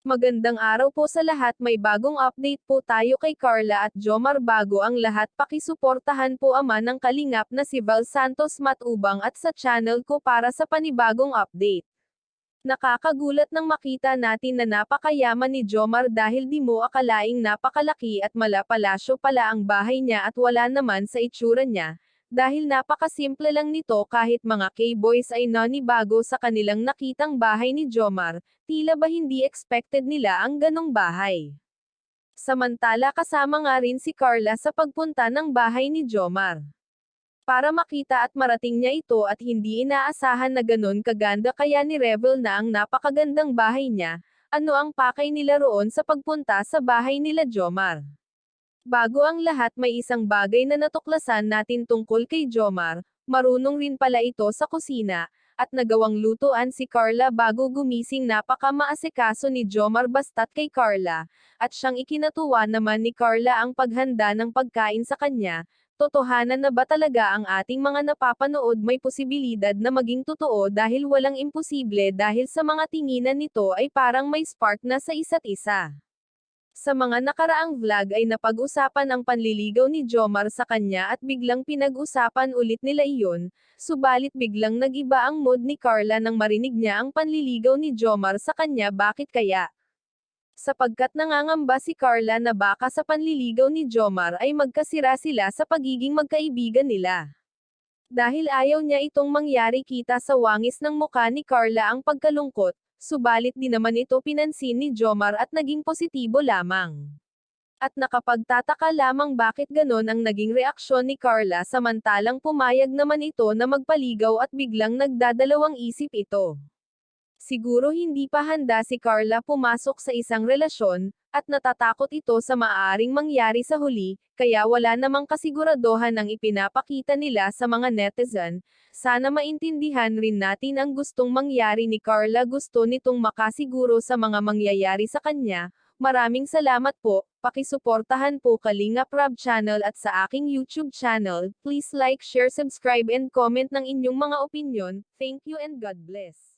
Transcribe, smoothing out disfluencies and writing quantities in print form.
Magandang araw po sa lahat, may bagong update po tayo kay Carla at Jomar. Bago ang lahat, pakisuportahan po ama ng Kalingap na si Val Santos Matubang at sa channel ko para sa panibagong update. Nakakagulat nang makita natin na napakayaman ni Jomar dahil di mo akalaing napakalaki at malapalasyo pala ang bahay niya at wala naman sa itsura niya. Dahil napakasimple lang nito kahit mga K-boys ay nanibago sa kanilang nakitang bahay ni Jomar, tila ba hindi expected nila ang ganong bahay. Samantala kasama nga rin si Carla sa pagpunta ng bahay ni Jomar. Para makita at marating niya ito at hindi inaasahan na ganon kaganda kaya ni-reveal na ang napakagandang bahay niya. Ano ang pakay nila roon sa pagpunta sa bahay nila Jomar? Bago ang lahat, may isang bagay na natuklasan natin tungkol kay Jomar, marunong rin pala ito sa kusina, at nagawang lutuan si Carla bago gumising. Napaka-maasikaso ni Jomar basta't kay Carla, at siyang ikinatuwa naman ni Carla ang paghanda ng pagkain sa kanya. Totohanan na ba talaga ang ating mga napapanood? May posibilidad na maging totoo dahil walang imposible dahil sa mga tinginan nito ay parang may spark na sa isa't isa. Sa mga nakaraang vlog ay napag-usapan ang panliligaw ni Jomar sa kanya at biglang pinag-usapan ulit nila iyon, subalit biglang nag-iba ang mood ni Carla nang marinig niya ang panliligaw ni Jomar sa kanya. Bakit kaya? Sapagkat nangangamba si Carla na baka sa panliligaw ni Jomar ay magkasira sila sa pagiging magkaibigan nila. Dahil ayaw niya itong mangyari, kita sa wangis ng mukha ni Carla ang pagkalungkot, subalit di naman ito pinansin ni Jomar at naging positibo lamang. At nakapagtataka lamang bakit ganon ang naging reaksyon ni Carla samantalang pumayag naman ito na magpaligaw at biglang nagdadalawang isip ito. Siguro hindi pa handa si Carla pumasok sa isang relasyon, at natatakot ito sa maaaring mangyari sa huli, kaya wala namang kasiguraduhan ang ipinapakita nila sa mga netizen. Sana maintindihan rin natin ang gustong mangyari ni Carla, gusto nitong makasiguro sa mga mangyayari sa kanya. Maraming salamat po, pakisuportahan po Kalingap Rab channel at sa aking YouTube channel. Please like, share, subscribe and comment ng inyong mga opinyon. Thank you and God bless.